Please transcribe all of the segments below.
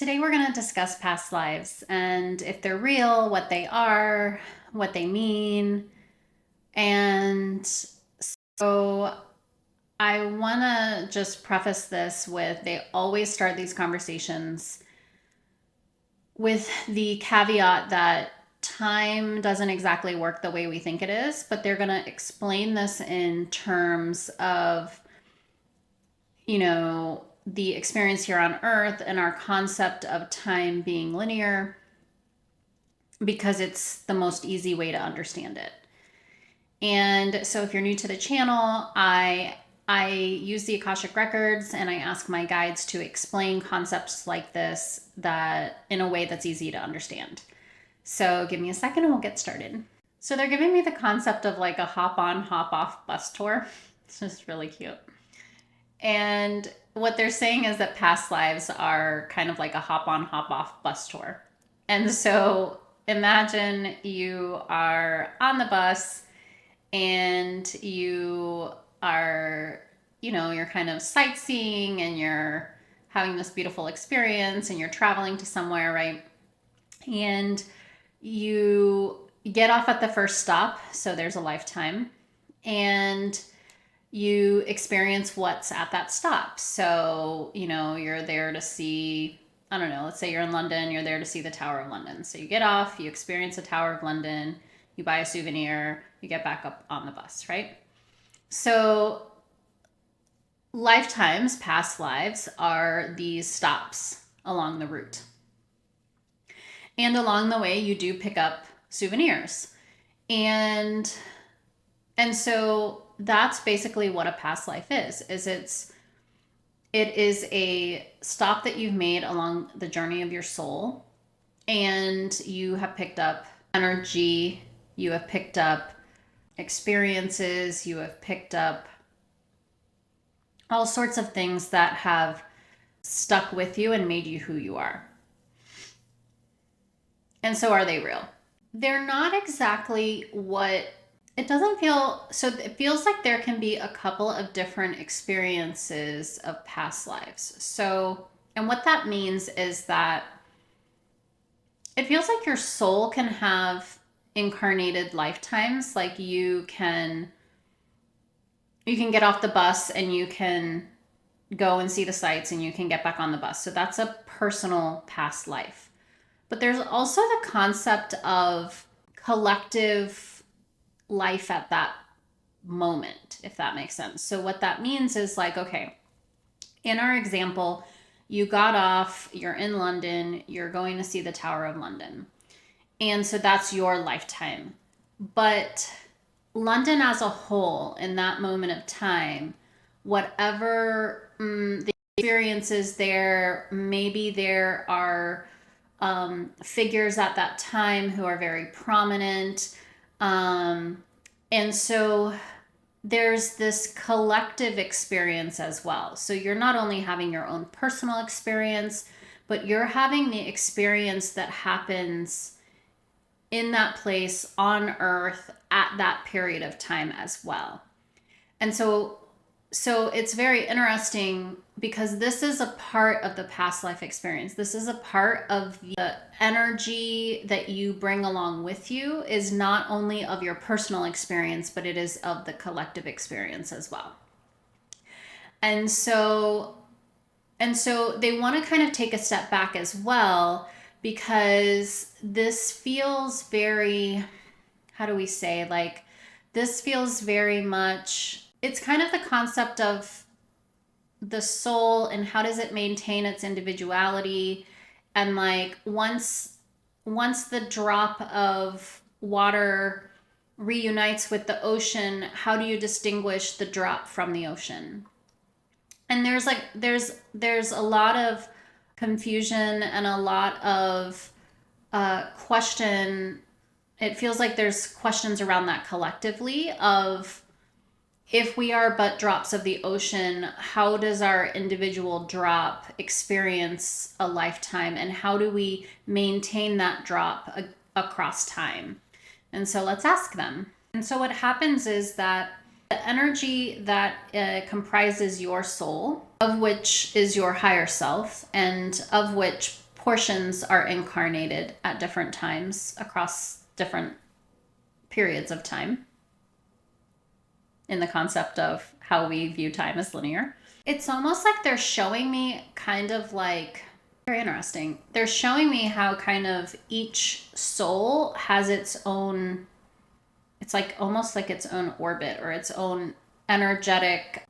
Today we're going to discuss past lives and if they're real, what they are, what they mean. And so I want to just preface this with they always start these conversations with the caveat that time doesn't exactly work the way we think it is, but they're going to explain this in terms of, the experience here on earth and our concept of time being linear because it's the most easy way to understand it. And so if you're new to the channel, I use the Akashic Records and I ask my guides to explain concepts like this that in a way that's easy to understand. So give me a second and we'll get started. So they're giving me the concept of like a hop on, hop off bus tour. It's just really cute. And what they're saying is that past lives are kind of like a hop on, hop off bus tour. And so imagine you are on the bus and you are, you're kind of sightseeing and you're having this beautiful experience and you're traveling to somewhere, right? And you get off at the first stop. So there's a lifetime. And you experience what's at that stop. So, you're there to see, I don't know, let's say you're in London, you're there to see the Tower of London. So you get off, you experience the Tower of London, you buy a souvenir, you get back up on the bus, right? So lifetimes, past lives, are these stops along the route. And along the way, you do pick up souvenirs. And so that's basically what a past life is it is a stop that you've made along the journey of your soul, and you have picked up energy, you have picked up experiences, you have picked up all sorts of things that have stuck with you and made you who you are. And so are they real? They're not exactly what it doesn't feel, so it feels like there can be a couple of different experiences of past lives. So, and what that means is that it feels like your soul can have incarnated lifetimes. Like you can get off the bus and you can go and see the sights and you can get back on the bus. So that's a personal past life. But there's also the concept of collective life at that moment, if that makes sense. So what that means is like, okay, in our example, you got off, you're in London, you're going to see the Tower of London. And so that's your lifetime. But London as a whole, in that moment of time, whatever the experiences there, maybe there are figures at that time who are very prominent. And so there's this collective experience as well. So you're not only having your own personal experience, but you're having the experience that happens in that place on earth at that period of time as well. And so it's very interesting because this is a part of the past life experience. This is a part of the energy that you bring along with you is not only of your personal experience, but it is of the collective experience as well. And so they want to kind of take a step back as well, because this feels very, how do we say, like, this feels very much, it's kind of the concept of the soul and how does it maintain its individuality. And like once the drop of water reunites with the ocean, how do you distinguish the drop from the ocean? And there's a lot of confusion and a lot of question. It feels like there's questions around that collectively of, if we are but drops of the ocean, how does our individual drop experience a lifetime, and how do we maintain that drop across time? And so let's ask them. And so what happens is that the energy that comprises your soul, of which is your higher self, and of which portions are incarnated at different times across different periods of time in the concept of how we view time as linear. It's almost like they're showing me kind of like, very interesting. They're showing me how kind of each soul has its own, it's like almost like its own orbit or its own energetic,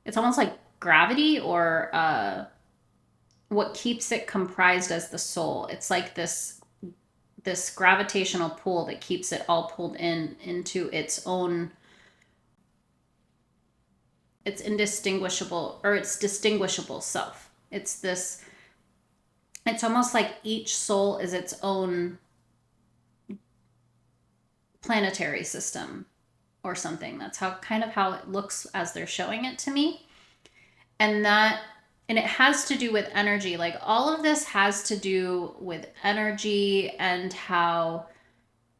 it's almost like gravity or what keeps it comprised as the soul. It's like this gravitational pull that keeps it all pulled into its own, its indistinguishable or its distinguishable self. It's almost like each soul is its own planetary system or something. That's how it looks as they're showing it to me. And it has to do with energy. Like all of this has to do with energy and how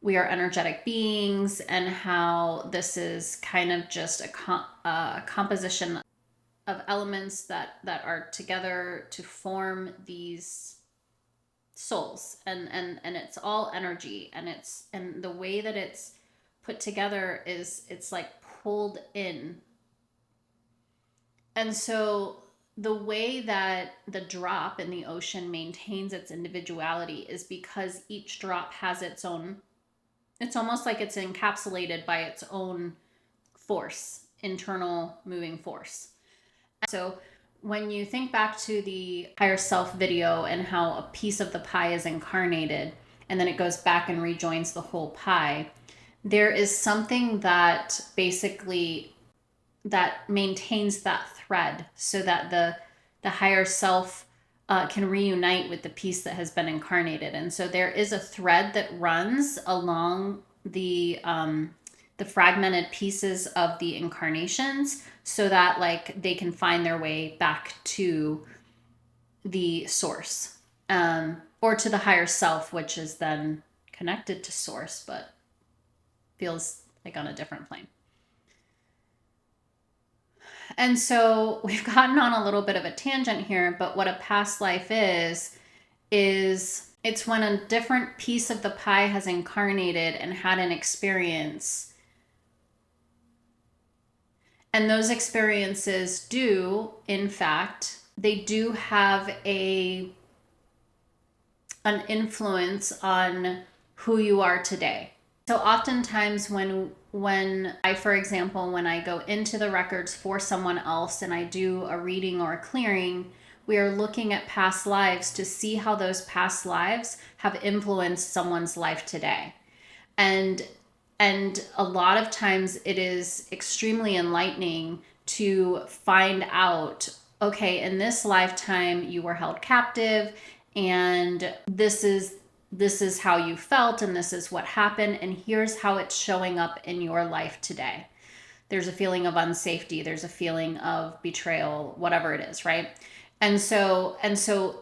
we are energetic beings and how this is kind of just a composition of elements that are together to form these souls, and it's all energy, and the way that it's put together is it's like pulled in. And so the way that the drop in the ocean maintains its individuality is because each drop has its own, it's almost like it's encapsulated by its own force, internal moving force. So when you think back to the higher self video and how a piece of the pie is incarnated and then it goes back and rejoins the whole pie, there is something that basically that maintains that thread so that the higher self can reunite with the piece that has been incarnated. And so there is a thread that runs along the fragmented pieces of the incarnations so that like they can find their way back to the source, or to the higher self, which is then connected to source, but feels like on a different plane. And so we've gotten on a little bit of a tangent here, but what a past life is it's when a different piece of the pie has incarnated and had an experience. And those experiences do, in fact, they do have an influence on who you are today. So oftentimes when I, for example, when I go into the records for someone else and I do a reading or a clearing, we are looking at past lives to see how those past lives have influenced someone's life today. And a lot of times it is extremely enlightening to find out, okay, in this lifetime you were held captive and this is how you felt and this is what happened and here's how it's showing up in your life today. There's a feeling of unsafety, there's a feeling of betrayal, whatever it is, right? And so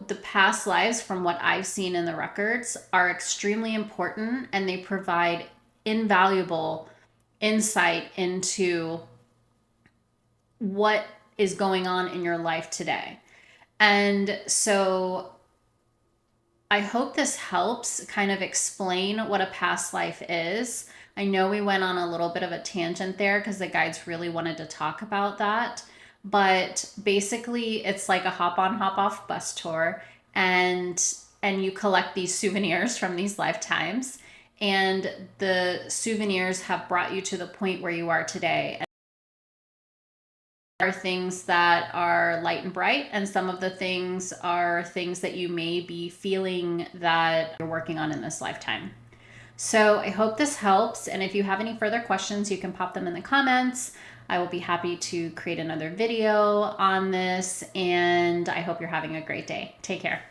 the past lives, from what I've seen in the records, are extremely important and they provide invaluable insight into what is going on in your life today. And so I hope this helps kind of explain what a past life is. I know we went on a little bit of a tangent there because the guides really wanted to talk about that. But basically, it's like a hop on, hop off bus tour. And you collect these souvenirs from these lifetimes. And the souvenirs have brought you to the point where you are today. Are things that are light and bright, and some of the things are things that you may be feeling that you're working on in this lifetime. So I hope this helps, and if you have any further questions, you can pop them in the comments. I will be happy to create another video on this, and I hope you're having a great day. Take care.